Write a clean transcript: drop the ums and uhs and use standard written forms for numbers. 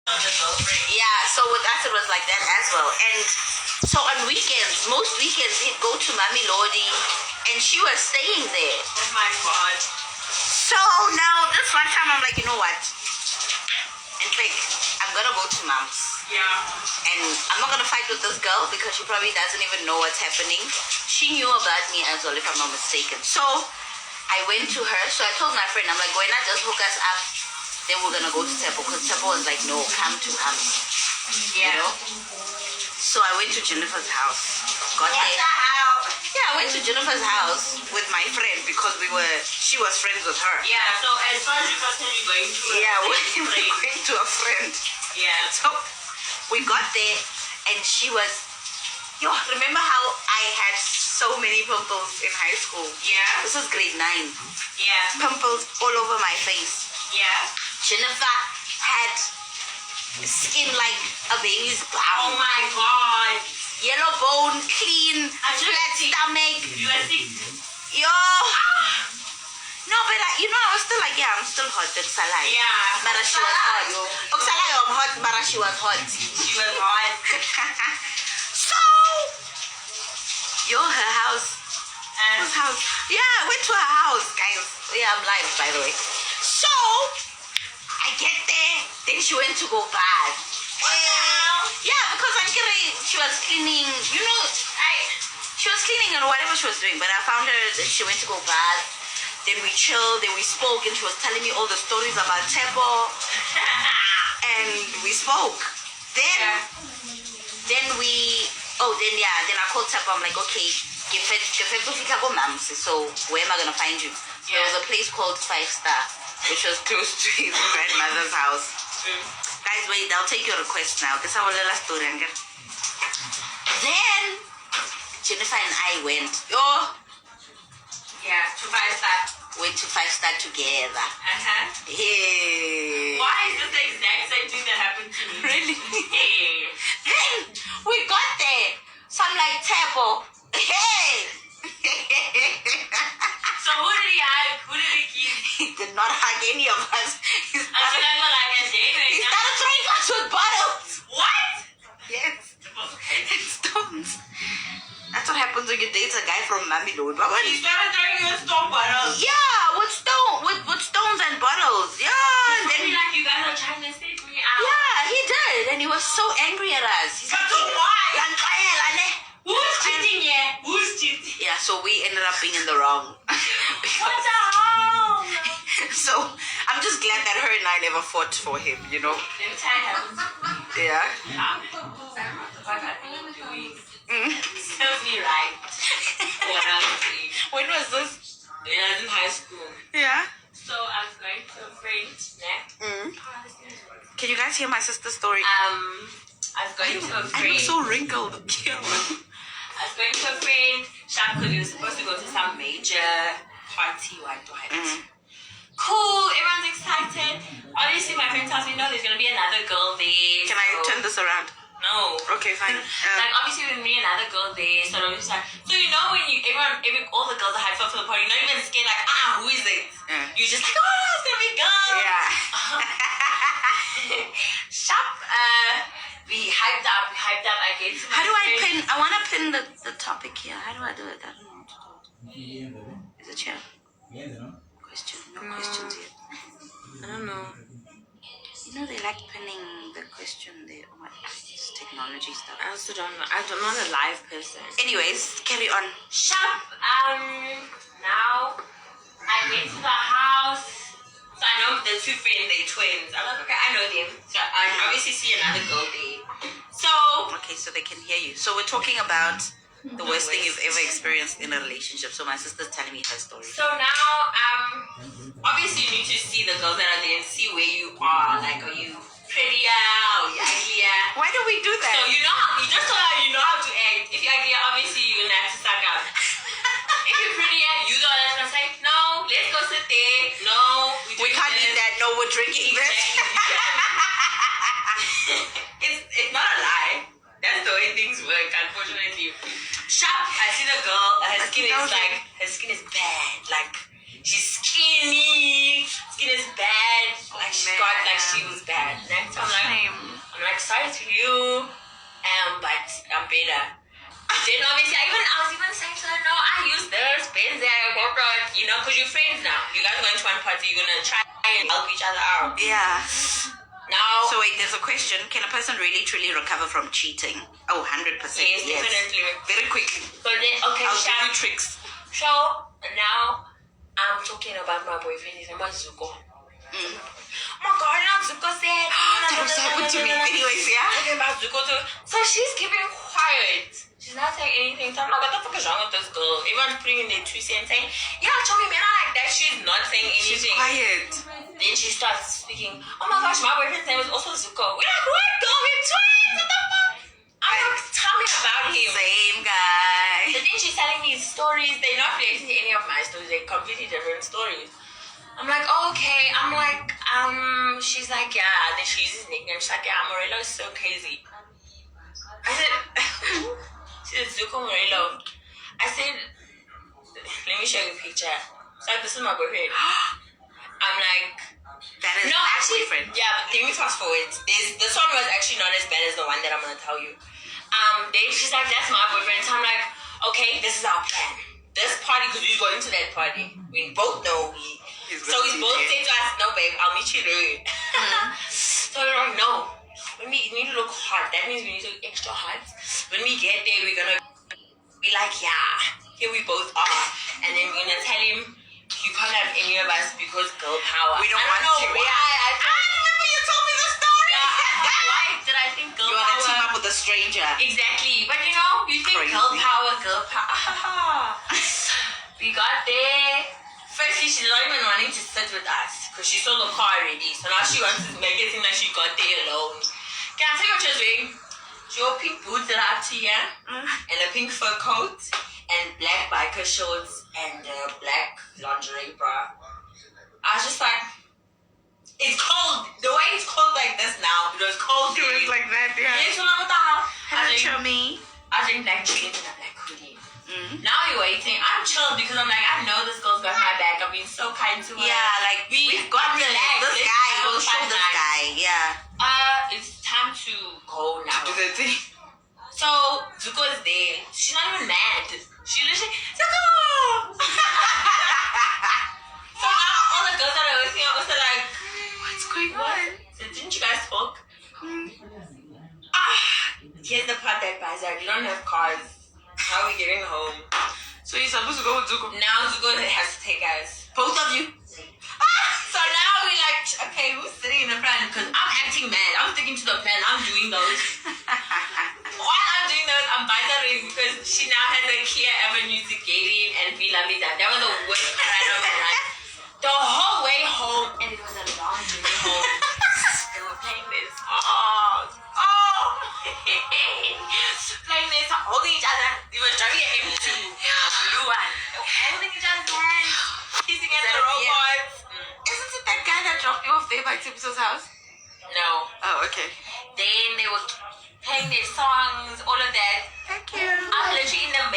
Yeah, so with us it was like that as well. And so on weekends, most weekends he'd go to Mami Lodi and she was staying there. Oh my god. So now this one time I'm like, you know what? In fact, I'm gonna go to mom's. Yeah. And I'm not gonna fight with this girl because she probably doesn't even know what's happening. She knew about me as well, if I'm not mistaken. So I went to her. So I told my friend, I'm like, why not just hook us up? Then we're gonna go to Tepo, because Tepo was like, no, come to mom's. Yeah. You know? So I went to Jennifer's house. Got What there. the hell? Yeah, I went to Jennifer's house with my friend because she was friends with her. Yeah, so as far as you're concerned, you're going to we're going to a friend. Yeah. So we got there and she was, remember how I had so many pimples in high school? Yeah. This was grade 9. Yeah. Pimples all over my face. Yeah. Jennifer had skin like a baby's bum. Oh my god. Yellow bone, clean, flat stomach. You are sick. Yo. No, but I was still like, I'm still hot. That's a lie. Yeah. But she was hot. I'm hot, but she was hot. She was hot. So, her house. Whose house? Yeah, I went to her house, guys. Yeah, I'm live, by the way. So, I get there. Then she went to go bath. Yeah, because she was cleaning, she was cleaning and whatever she was doing, but I found her that she went to go bath. Then we chilled, then we spoke, and she was telling me all the stories about Tepo. And we spoke. Then I called Tepo. I'm like, okay, so where am I gonna find you? There was a place called 5 Star, which was close to his grandmother's house. Guys, wait, I'll take your request now. This is our little story. Then Jennifer and I went. Yeah, to 5 Star. Went to 5 Star together. Hey. Why is this the exact same thing that happened to me? Really? Hey. Then we got there. So I'm like, Tepo, hey. So who did he hug? Who did he kiss? He did not hug any of us. He started throwing us with bottles. What? Yes. And stones. That's what happens when you date a guy from Mami Lodi. He started throwing you with stone bottles. Yeah, with stones and bottles. Yeah. And then like you guys are trying to take me out. Yeah, he did. And he was so angry at us. He's but like, why? Who's cheating here? Who's cheating? Yeah, so we ended up being in the wrong. What the hell? So I'm just glad that her and I never fought for him, Let me tell you. Yeah. Serves me right. When was this? When I was in high school. Yeah. So I was going to a friend. Can you guys hear my sister's story? I was going to a friend. I look so wrinkled. I was going to a friend shop because we were supposed to go to some major party. Cool, everyone's excited. Obviously, my friend tells me, no, there's going to be another girl there. Can I turn this around? No. Okay, fine. Like, obviously, there's going to be another girl there. So, when when all the girls are hyped up for the party, you're not even scared, like, who is it? You're just like, oh, it's going to be a girl. Yeah. Shop, we hyped up. I get to my How do I friend. pin? I want to pin the topic here. How do I do it? I don't know how to do it. Is it here? Question. No questions yet. I don't know. They like pinning the question there. Oh my, it's technology stuff. I also don't know. I'm not a live person. Anyways, carry on. Shop. Now I went to the house. So I know the two friends, they're twins. I'm like, okay, I know them. So I obviously see another girl there. So okay, so they can hear you. So we're talking about the worst thing you've ever experienced in a relationship. So my sister's telling me her story. So now, obviously you need to see the girls that are there and see where you are. Like, are you prettier? Are you uglier? Why do we do that? So you just so that you know how to act. If you're uglier, obviously you're gonna have to suck up. If you're prettier, you the one that's gonna say, no, let's go sit there. No, we can't eat that. No, we're drinking this. It's not a lie. That's the way things work, unfortunately. Sharp, I see the girl, her skin is bad. Like, she's skinny, skin is bad. Like, she was bad. fight you, but I'm better. Then obviously, I was even saying to her, no, I use this, Benz, you know, because you're friends now. You guys are going to one party, you're going to try and help each other out. Yeah. Now, So wait, there's a question. Can a person really truly recover from cheating? Oh, 100%. yes, definitely. Very quickly. So then, okay, I'll give you tricks. So now I'm talking about my boyfriend. His name is Zuko. Oh my God, now Zuko said. That was happened to me. Anyways, yeah. Talking about Zuko too. So she's keeping quiet. She's not saying anything. So I'm like, what the fuck is wrong with this girl? Everyone's putting in their 2 cents saying, yeah, Chomi, man, I like that. She's not saying anything. She's quiet. Then she starts speaking. Oh my gosh, my boyfriend's name is also Zuko. We're like, what? Girl, we're twins. What the fuck? I'm like, tell me about him. Same guy. So then she's telling me his stories. They're not related to any of my stories. They're completely different stories. I'm like, oh, okay. I'm like, she's like, yeah. Then she uses his nickname. She's like, yeah, Morello is so crazy. I said, she said, Zuko Morello. I said, let me show you a picture. So this is my boyfriend. I'm like, that is no, my actually, boyfriend. yeah, but let me fast forward. This one was actually not as bad as the one that I'm going to tell you. Then she's like, that's my boyfriend. So I'm like, okay, this is our plan. This party, because we're going to that party. We both know he's both saying to us, no, babe, I'll meet you there. So we're like, no. We need to look hot. That means we need to look extra hot. When we get there, we're going to be like, yeah, here we both are. And then we're going to tell him, you can't have any of us because girl power. We don't want you. Why. I remember you told me the story. Yeah, why did I think girl You power? want to team up with a stranger. Exactly. But you know, you think Crazy. girl power. We got there. Firstly, she's not even wanting to sit with us because she saw the car already. So now she wants to make it seem like she got there alone. Can I tell you what she was wearing? She wore pink boots that are up to here, and a pink fur coat, and black biker shorts, and black lingerie bra. I was just like, it's cold. The way it's cold like this now, it was cold. It was like that, yeah. Yes, what the hell? Hello, Chomi. I was in black jeans and a black hoodie. Now you're waiting. I'm chill because I'm like, I know this girl's got my back. I've been so kind to her. Yeah, like we've got this guy. We'll show this guy. Yeah. It's time to go now. Do the thing. So Zuko is there. She's not even mad. She literally Zuko. So now all the girls that are with me are also like, What's going on? so didn't you guys talk? Here's the part that buys out. You don't have cars. How are we getting home? So you're supposed to go with Zuko? Now Zuko has to take us. Both of you? So now we're like, okay, who's sitting in the front? Because I'm acting mad. I'm sticking to the plan. I'm doing those. While I'm doing those, I'm bothering because she now has a clear avenue to get in and be lovely. That was the worst part of my life. The whole way home, and it was a long journey home. They were playing this song. Playing this song, holding each other. They were driving an M2. Blue one. They were holding each other's hands, kissing at the robots. Isn't it that guy that dropped you off there by Tipso's house? No. Oh, okay. Then they were playing their songs, all of that. Thank you. I'm literally in the